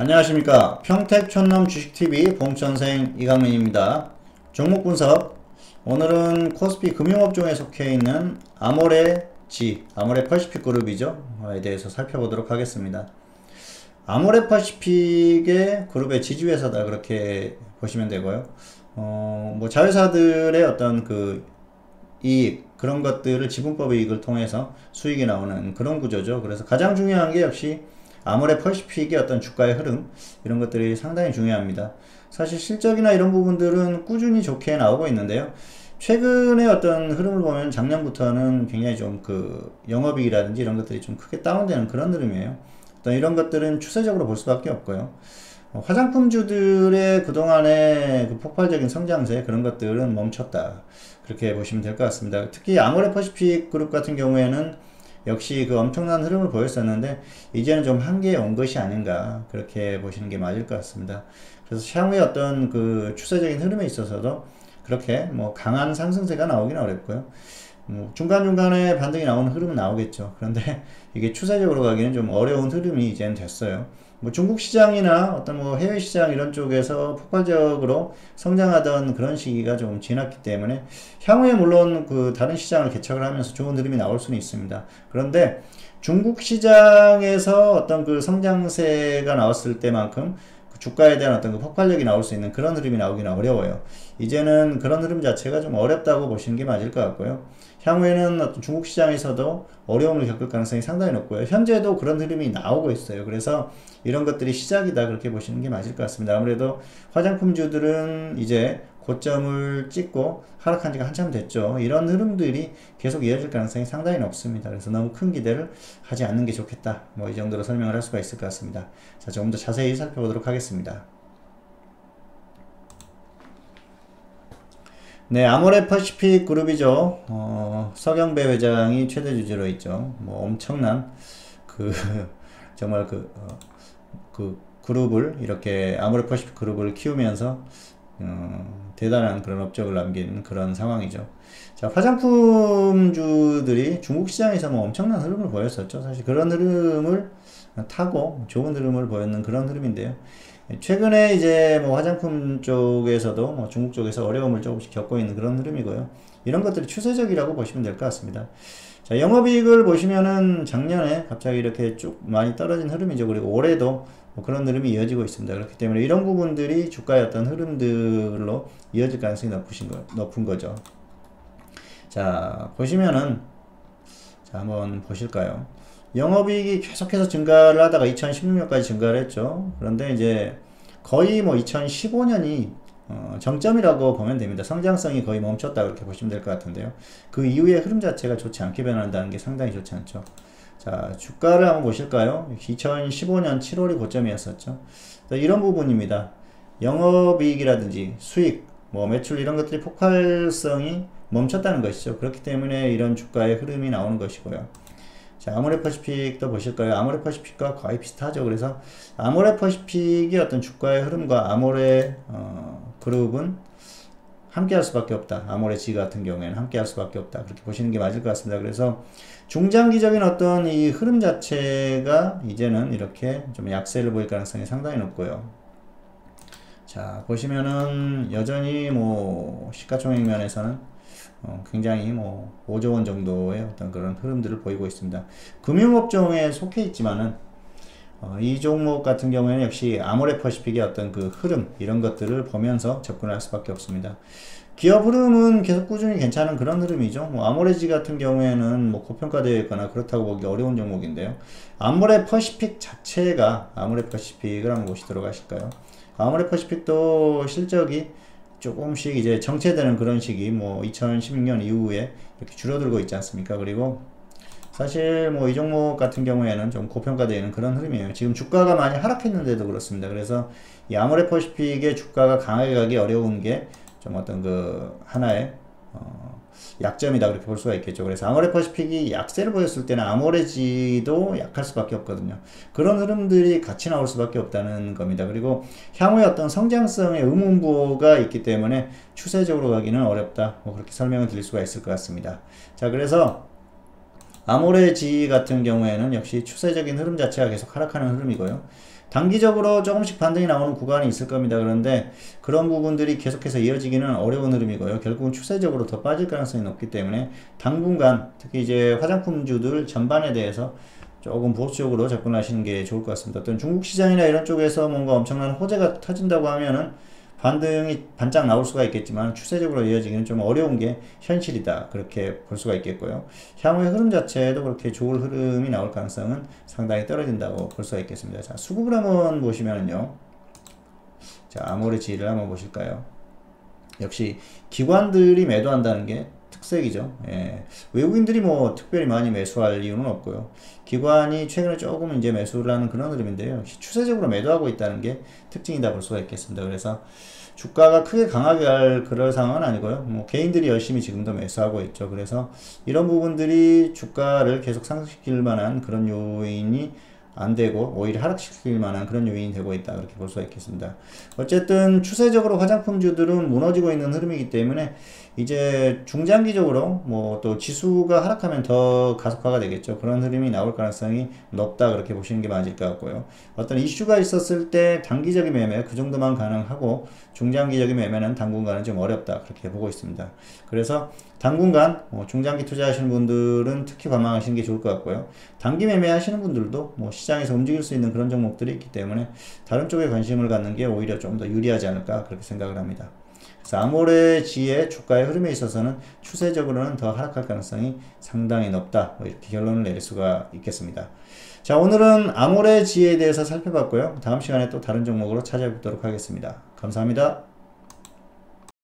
안녕하십니까. 평택촌놈 주식TV 봉천생 이강민입니다. 종목 분석. 오늘은 코스피 금융업종에 속해 있는 아모레 퍼시픽 그룹이죠. 에 대해서 살펴보도록 하겠습니다. 아모레 퍼시픽의 그룹의 지주회사다, 그렇게 보시면 되고요. 뭐 자회사들의 어떤 그 이익, 그런 것들을 지분법 이익을 통해서 수익이 나오는 그런 구조죠. 그래서 가장 중요한 게 역시 아모레 퍼시픽의 어떤 주가의 흐름, 이런 것들이 상당히 중요합니다. 사실 실적이나 이런 부분들은 꾸준히 좋게 나오고 있는데요. 최근에 어떤 흐름을 보면 작년부터는 굉장히 좀 그 영업이익이라든지 이런 것들이 좀 크게 다운되는 그런 흐름이에요. 어떤 이런 것들은 추세적으로 볼 수밖에 없고요. 화장품주들의 그동안의 그 폭발적인 성장세, 그런 것들은 멈췄다, 그렇게 보시면 될 것 같습니다. 특히 아모레 퍼시픽 그룹 같은 경우에는 역시 그 엄청난 흐름을 보였었는데 이제는 좀 한계에 온 것이 아닌가, 그렇게 보시는 게 맞을 것 같습니다. 그래서 향후에 어떤 그 추세적인 흐름에 있어서도 그렇게 뭐 강한 상승세가 나오긴 어렵고요. 중간중간에 반등이 나오는 흐름은 나오겠죠. 그런데 이게 추세적으로 가기는 좀 어려운 흐름이 이제는 됐어요. 뭐 중국 시장이나 어떤 뭐 해외 시장 이런 쪽에서 폭발적으로 성장하던 그런 시기가 좀 지났기 때문에 향후에 물론 그 다른 시장을 개척을 하면서 좋은 흐름이 나올 수는 있습니다. 그런데 중국 시장에서 어떤 그 성장세가 나왔을 때만큼 그 주가에 대한 어떤 그 폭발력이 나올 수 있는 그런 흐름이 나오기는 어려워요. 이제는 그런 흐름 자체가 좀 어렵다고 보시는 게 맞을 것 같고요. 향후에는 어떤 중국 시장에서도 어려움을 겪을 가능성이 상당히 높고요. 현재도 그런 흐름이 나오고 있어요. 그래서 이런 것들이 시작이다, 그렇게 보시는 게 맞을 것 같습니다. 아무래도 화장품주들은 이제 고점을 찍고 하락한 지가 한참 됐죠. 이런 흐름들이 계속 이어질 가능성이 상당히 높습니다. 그래서 너무 큰 기대를 하지 않는 게 좋겠다, 뭐 이 정도로 설명을 할 수가 있을 것 같습니다. 자, 조금 더 자세히 살펴보도록 하겠습니다. 네, 아모레 퍼시픽 그룹이죠. 서경배 회장이 최대 주주로 있죠. 뭐 엄청난 그 정말 그 그룹을, 이렇게 아모레 퍼시픽 그룹을 키우면서 대단한 그런 업적을 남긴 그런 상황이죠. 자, 화장품주들이 중국 시장에서 뭐 엄청난 흐름을 보였었죠. 사실 그런 흐름을 타고 좋은 흐름을 보였는 그런 흐름인데요. 최근에 이제 뭐 화장품 쪽에서도 뭐 중국 쪽에서 어려움을 조금씩 겪고 있는 그런 흐름이고요. 이런 것들이 추세적이라고 보시면 될 것 같습니다. 자, 영업이익을 보시면은 작년에 갑자기 이렇게 쭉 많이 떨어진 흐름이죠. 그리고 올해도 뭐 그런 흐름이 이어지고 있습니다. 그렇기 때문에 이런 부분들이 주가의 어떤 흐름들로 이어질 가능성이 높은 거죠. 자, 보시면은, 자, 한번 보실까요? 영업이익이 계속해서 증가를 하다가 2016년까지 증가를 했죠. 그런데 이제 거의 뭐 2015년이 정점이라고 보면 됩니다. 성장성이 거의 멈췄다, 그렇게 보시면 될 것 같은데요. 그 이후의 흐름 자체가 좋지 않게 변한다는 게 상당히 좋지 않죠. 자, 주가를 한번 보실까요? 2015년 7월이 고점이었었죠. 이런 부분입니다. 영업이익이라든지 수익, 뭐 매출, 이런 것들이 폭발성이 멈췄다는 것이죠. 그렇기 때문에 이런 주가의 흐름이 나오는 것이고요. 자, 아모레 퍼시픽도 보실까요? 아모레 퍼시픽과 거의 비슷하죠. 그래서 아모레 퍼시픽의 어떤 주가의 흐름과 아모레 그룹은 함께 할 수밖에 없다. 아모레지 같은 경우에는 함께 할 수밖에 없다, 그렇게 보시는 게 맞을 것 같습니다. 그래서 중장기적인 어떤 이 흐름 자체가 이제는 이렇게 좀 약세를 보일 가능성이 상당히 높고요. 자, 보시면은 여전히 뭐 시가총액 면에서는 굉장히 뭐 5조 원 정도의 어떤 그런 흐름들을 보이고 있습니다. 금융업종에 속해 있지만은 이 종목 같은 경우에는 역시 아모레 퍼시픽의 어떤 그 흐름, 이런 것들을 보면서 접근할 수밖에 없습니다. 기업 흐름은 계속 꾸준히 괜찮은 그런 흐름이죠. 뭐 아모레지 같은 경우에는 뭐 고평가되어 있거나 그렇다고 보기 어려운 종목인데요. 아모레 퍼시픽 자체가, 아모레 퍼시픽을 한번 보시도록 하실까요? 아모레 퍼시픽도 실적이 조금씩 이제 정체되는 그런 시기, 뭐 2016년 이후에 이렇게 줄어들고 있지 않습니까? 그리고 사실 뭐 이 종목 같은 경우에는 좀 고평가되는 그런 흐름이에요. 지금 주가가 많이 하락했는데도 그렇습니다. 그래서 이 아모레 퍼시픽의 주가가 강하게 가기 어려운 게 좀 어떤 그 하나의 약점이다, 그렇게 볼 수가 있겠죠. 그래서 아모레 퍼시픽이 약세를 보였을 때는 아모레지도 약할 수밖에 없거든요. 그런 흐름들이 같이 나올 수밖에 없다는 겁니다. 그리고 향후에 어떤 성장성의 의문부호가 있기 때문에 추세적으로 가기는 어렵다, 뭐 그렇게 설명을 드릴 수가 있을 것 같습니다. 자, 그래서 아모레지 같은 경우에는 역시 추세적인 흐름 자체가 계속 하락하는 흐름이고요. 단기적으로 조금씩 반등이 나오는 구간이 있을 겁니다. 그런데 그런 부분들이 계속해서 이어지기는 어려운 흐름이고요. 결국은 추세적으로 더 빠질 가능성이 높기 때문에 당분간 특히 이제 화장품주들 전반에 대해서 조금 보수적으로 접근하시는 게 좋을 것 같습니다. 어떤 중국 시장이나 이런 쪽에서 뭔가 엄청난 호재가 터진다고 하면은 반등이 반짝 나올 수가 있겠지만 추세적으로 이어지기는 좀 어려운 게 현실이다, 그렇게 볼 수가 있겠고요. 향후의 흐름 자체에도 그렇게 좋은 흐름이 나올 가능성은 상당히 떨어진다고 볼 수가 있겠습니다. 자, 수급을 한번 보시면은요, 자, 아모레지를 한번 보실까요? 역시 기관들이 매도한다는 게 특색이죠. 예. 외국인들이 뭐 특별히 많이 매수할 이유는 없고요. 기관이 최근에 조금 이제 매수를 하는 그런 흐름인데요. 추세적으로 매도하고 있다는 게 특징이다 볼 수가 있겠습니다. 그래서 주가가 크게 강하게 갈 그럴 상황은 아니고요. 뭐 개인들이 열심히 지금도 매수하고 있죠. 그래서 이런 부분들이 주가를 계속 상승시킬 만한 그런 요인이 안 되고 오히려 하락시킬 만한 그런 요인이 되고 있다, 그렇게 볼 수가 있겠습니다. 어쨌든 추세적으로 화장품주들은 무너지고 있는 흐름이기 때문에 이제 중장기적으로 뭐 또 지수가 하락하면 더 가속화가 되겠죠. 그런 흐름이 나올 가능성이 높다, 그렇게 보시는 게 맞을 것 같고요. 어떤 이슈가 있었을 때 단기적인 매매 그 정도만 가능하고 중장기적인 매매는 당분간은 좀 어렵다, 그렇게 보고 있습니다. 그래서 당분간 중장기 투자하시는 분들은 특히 관망하시는 게 좋을 것 같고요. 단기 매매 하시는 분들도 뭐 시장에서 움직일 수 있는 그런 종목들이 있기 때문에 다른 쪽에 관심을 갖는 게 오히려 좀 더 유리하지 않을까, 그렇게 생각을 합니다. 그래서 아모레지의 주가의 흐름에 있어서는 추세적으로는 더 하락할 가능성이 상당히 높다, 뭐 이렇게 결론을 내릴 수가 있겠습니다. 자, 오늘은 아모레지에 대해서 살펴봤고요. 다음 시간에 또 다른 종목으로 찾아뵙도록 하겠습니다. 감사합니다.